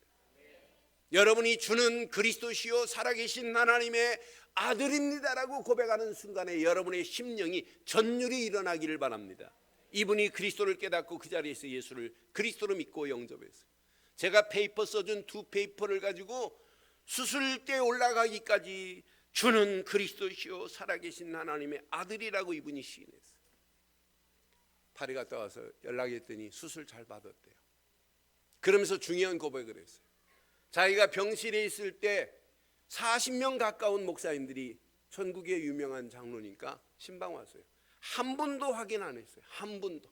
여러분이 주는 그리스도시요 살아계신 하나님의 아들입니다라고 고백하는 순간에 여러분의 심령이 전율이 일어나기를 바랍니다. 이분이 그리스도를 깨닫고 그 자리에서 예수를 그리스도로 믿고 영접했어요. 제가 페이퍼 써준 2페이퍼를 가지고 수술대에 올라가기까지 주는 그리스도시요 살아계신 하나님의 아들이라고 이분이 시인했어요. 파리 갔다 와서 연락했더니 수술 잘 받았대요. 그러면서 중요한 고백을 했어요. 자기가 병실에 있을 때 40명 가까운 목사님들이 전국의 유명한 장로니까 신방 왔어요. 한 분도 확인 안 했어요. 한 분도.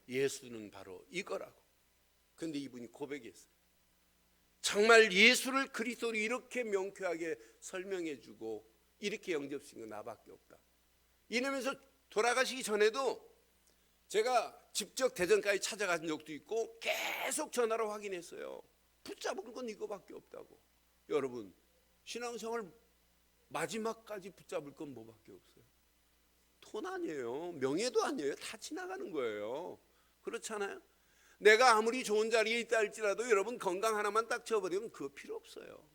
예수는 바로 이거라고. 그런데 이분이 고백했어요. 정말 예수를 그리스도로 이렇게 명쾌하게 설명해주고 이렇게 영접시킨 건 나밖에 없다. 이러면서 돌아가시기 전에도 제가 직접 대전까지 찾아간 적도 있고 계속 전화로 확인했어요. 붙잡을 건 이거밖에 없다고. 여러분 신앙생활 마지막까지 붙잡을 건 뭐밖에 없어요? 돈 아니에요. 명예도 아니에요. 다 지나가는 거예요. 그렇잖아요. 내가 아무리 좋은 자리에 있다 할지라도 여러분 건강 하나만 딱 쳐버리면 그거 필요 없어요.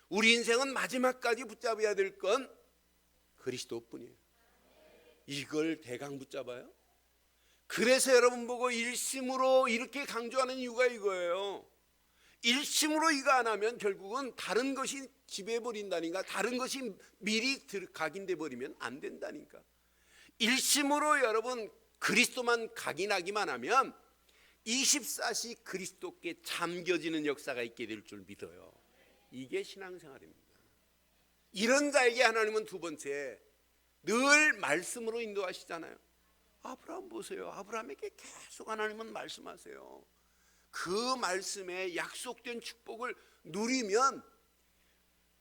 우리 인생은 마지막까지 붙잡아야 될 건 그리스도뿐이에요. 이걸 대강 붙잡아요. 그래서 여러분 보고 일심으로 이렇게 강조하는 이유가 이거예요. 일심으로 이거 안 하면 결국은 다른 것이 지배해버린다니까. 다른 것이 미리 각인돼 버리면 안 된다니까. 일심으로 여러분 그리스도만 각인하기만 하면 24시 그리스도께 잠겨지는 역사가 있게 될 줄 믿어요. 이게 신앙생활입니다. 이런 자에게 하나님은 두 번째, 늘 말씀으로 인도하시잖아요. 아브라함 보세요. 아브라함에게 계속 하나님은 말씀하세요. 그 말씀에 약속된 축복을 누리면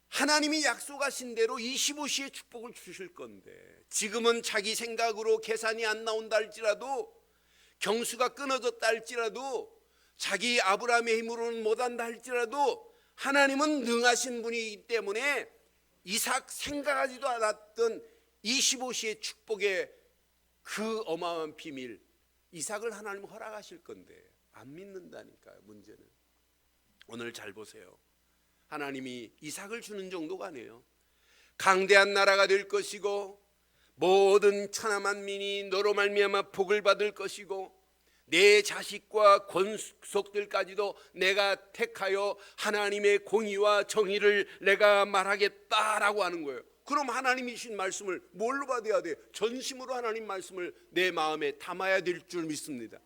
하나님이 약속하신 대로 25시의 축복을 주실 건데, 지금은 자기 생각으로 계산이 안 나온다 할지라도, 경수가 끊어졌다 할지라도, 자기 아브라함의 힘으로는 못한다 할지라도 하나님은 능하신 분이기 때문에 이삭 생각하지도 않았던 25시의 축복의 그 어마어마한 비밀, 이삭을 하나님 허락하실 건데 안 믿는다니까요. 문제는 오늘 잘 보세요. 하나님이 이삭을 주는 정도가 아니에요. 강대한 나라가 될 것이고 모든 천하 만민이 너로 말미암아 복을 받을 것이고 내 자식과 권속들까지도 내가 택하여 하나님의 공의와 정의를 내가 말하겠다라고 하는 거예요. 그럼 하나님이 주신 말씀을 뭘로 받아야 돼? 전심으로 하나님 말씀을 내 마음에 담아야 될 줄 믿습니다.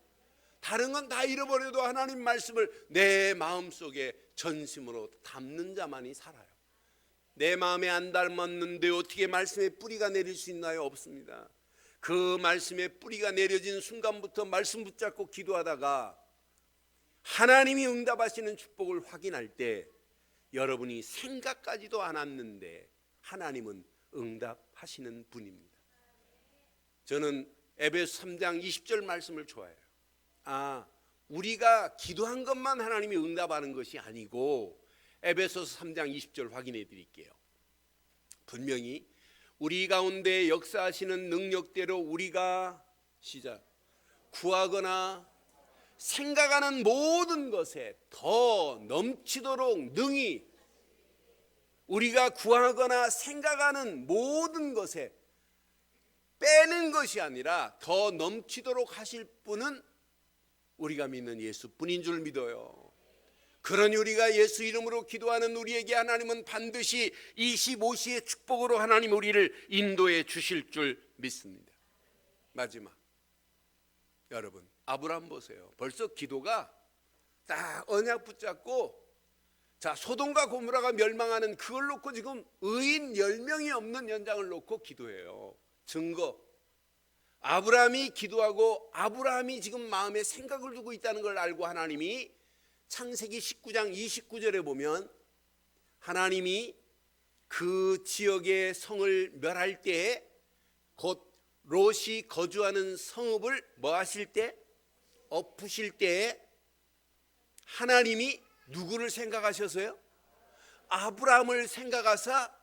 다른 건 다 잃어버려도 하나님 말씀을 내 마음속에 전심으로 담는 자만이 살아요. 내 마음에 안 담았는데 어떻게 말씀에 뿌리가 내릴 수 있나요? 없습니다. 그 말씀에 뿌리가 내려진 순간부터 말씀 붙잡고 기도하다가 하나님이 응답하시는 축복을 확인할 때 여러분이 생각까지도 안 했는데 하나님은 응답하시는 분입니다. 저는 에베소 3장 20절 말씀을 좋아해요. 우리가 기도한 것만 하나님이 응답하는 것이 아니고, 에베소서 3장 20절 확인해 드릴게요. 분명히 우리 가운데 역사하시는 능력대로 우리가 시작 구하거나 생각하는 모든 것에 더 넘치도록 능히, 우리가 구하거나 생각하는 모든 것에 빼는 것이 아니라 더 넘치도록 하실 분은 우리가 믿는 예수뿐인 줄 믿어요. 그러니 우리가 예수 이름으로 기도하는 우리에게 하나님은 반드시 25시의 축복으로 하나님 우리를 인도해 주실 줄 믿습니다. 마지막, 여러분 아브라함 보세요. 벌써 기도가 딱 언약 붙잡고, 자 소돔과 고모라가 멸망하는 그걸 놓고 지금 의인 10명이 없는 현장을 놓고 기도해요. 증거, 아브라함이 기도하고 아브라함이 지금 마음에 생각을 두고 있다는 걸 알고 하나님이 창세기 19장 29절에 보면 하나님이 그 지역의 성을 멸할 때에 곧 롯이 거주하는 성읍을 뭐 하실 때? 엎으실 때에 하나님이 누구를 생각하셔서요? 아브라함을 생각하사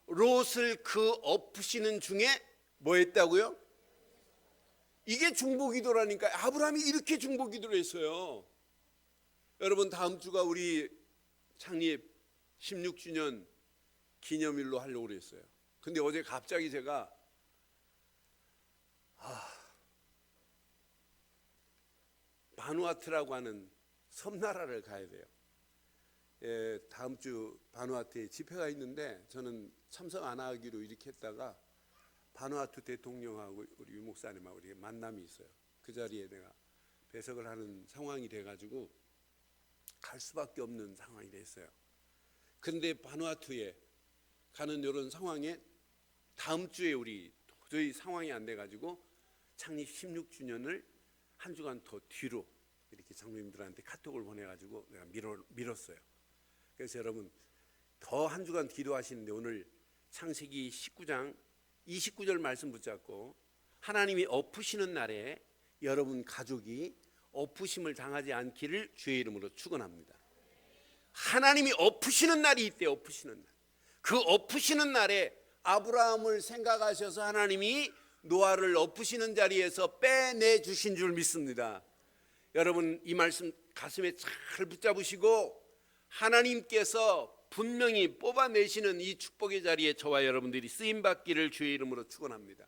롯을 그 엎으시는 중에 뭐 했다고요? 이게 중보기도라니까. 아브라함이 이렇게 중보기도를 했어요. 여러분 다음 주가 우리 창립 16주년 기념일로 하려고 그랬어요. 근데 어제 갑자기 제가 바누아투라고 하는 섬나라를 가야 돼요. 다음 주 바누아투에 집회가 있는데 저는 참석 안 하기로 이렇게 했다가 바누아투 대통령하고 우리 유 목사님하고 우리 만남이 있어요. 그 자리에 내가 배석을 하는 상황이 돼가지고 갈 수밖에 없는 상황이 됐어요. 근데 바누아투에 가는 이런 상황에 다음 주에 우리 도저히 상황이 안 돼가지고 창립 16주년을 한 주간 더 뒤로 이렇게 장로님들한테 카톡을 보내가지고 내가 미뤘어요. 그래서 여러분 더 한 주간 기도하시는데 오늘 창세기 19장 29절 말씀 붙잡고 하나님이 엎으시는 날에 여러분 가족이 엎으심을 당하지 않기를 주의 이름으로 축원합니다. 하나님이 엎으시는 날이 있대요. 엎으시는 날. 그 엎으시는 날에 아브라함을 생각하셔서 하나님이 노아를 엎으시는 자리에서 빼내 주신 줄 믿습니다. 여러분 이 말씀 가슴에 잘 붙잡으시고 하나님께서 분명히 뽑아내시는 이 축복의 자리에 저와 여러분들이 쓰임받기를 주의 이름으로 축원합니다.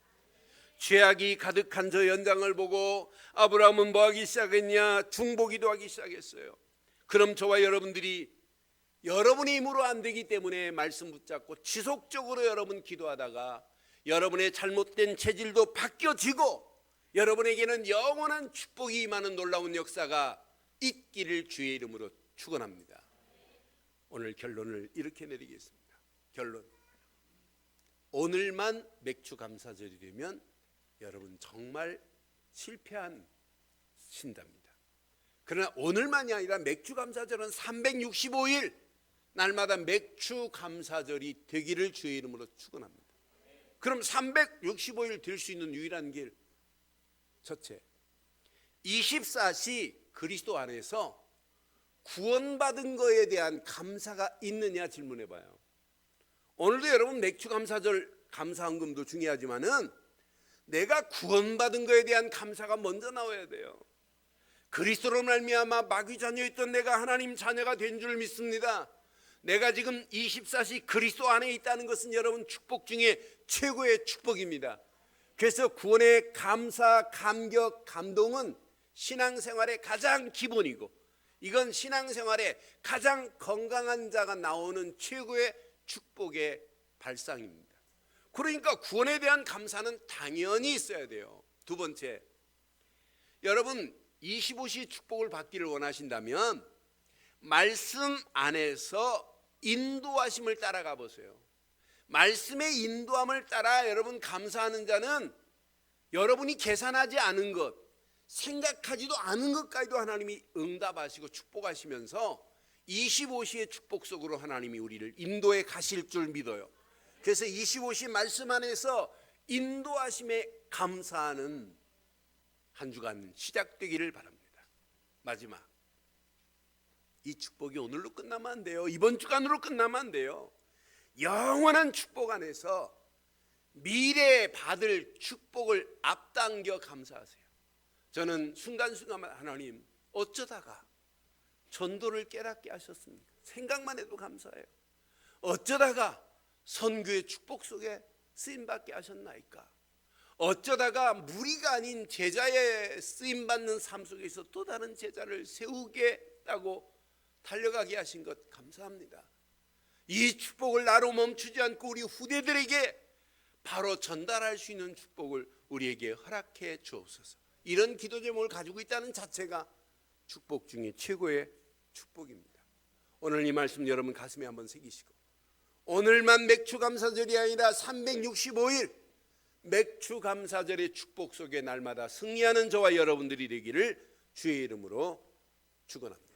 죄악이 가득한 저 연장을 보고 아브라함은 뭐하기 시작했냐? 중보기도하기 시작했어요. 그럼 저와 여러분들이 여러분의 힘으로 안 되기 때문에 말씀 붙잡고 지속적으로 여러분 기도하다가 여러분의 잘못된 체질도 바뀌어지고 여러분에게는 영원한 축복이 임하는 놀라운 역사가 있기를 주의 이름으로 축원합니다. 오늘 결론을 이렇게 내리겠습니다. 결론. 오늘만 맥주 감사절이 되면 여러분 정말 실패한 신답니다. 그러나 오늘만이 아니라 맥주 감사절은 365일 날마다 맥주 감사절이 되기를 주의 이름으로 축원합니다. 그럼 365일 될 수 있는 유일한 길, 첫째, 24시 그리스도 안에서 구원받은 거에 대한 감사가 있느냐 질문해 봐요. 오늘도 여러분 맥주 감사절 감사헌금도 중요하지만은 내가 구원받은 거에 대한 감사가 먼저 나와야 돼요. 그리스도로 말미암아 마귀 자녀였던 내가 하나님 자녀가 된 줄 믿습니다. 내가 지금 24시 그리스도 안에 있다는 것은 여러분 축복 중에 최고의 축복입니다. 그래서 구원의 감사, 감격, 감동은 신앙생활의 가장 기본이고, 이건 신앙생활에 가장 건강한 자가 나오는 최고의 축복의 발상입니다. 그러니까 구원에 대한 감사는 당연히 있어야 돼요. 두 번째, 여러분 25시 축복을 받기를 원하신다면 말씀 안에서 인도하심을 따라가 보세요. 말씀의 인도함을 따라 여러분 감사하는 자는 여러분이 계산하지 않은 것, 생각하지도 않은 것까지도 하나님이 응답하시고 축복하시면서 25시의 축복 속으로 하나님이 우리를 인도해 가실 줄 믿어요. 그래서 25시 말씀 안에서 인도하심에 감사하는 한 주간 시작되기를 바랍니다. 마지막, 이 축복이 오늘로 끝나면 안 돼요. 이번 주간으로 끝나면 안 돼요. 영원한 축복 안에서 미래에 받을 축복을 앞당겨 감사하세요. 저는 순간순간 하나님 어쩌다가 전도를 깨닫게 하셨습니까? 생각만 해도 감사해요. 어쩌다가 선교의 축복 속에 쓰임받게 하셨나이까? 어쩌다가 무리가 아닌 제자의 쓰임받는 삶 속에서 또 다른 제자를 세우겠다고 달려가게 하신 것 감사합니다. 이 축복을 나로 멈추지 않고 우리 후대들에게 바로 전달할 수 있는 축복을 우리에게 허락해 주옵소서. 이런 기도 제목을 가지고 있다는 자체가 축복 중에 최고의 축복입니다. 오늘 이 말씀 여러분 가슴에 한번 새기시고, 오늘만 맥주 감사절이 아니라 365일 맥주 감사절의 축복 속에 날마다 승리하는 저와 여러분들이 되기를 주의 이름으로 축원합니다.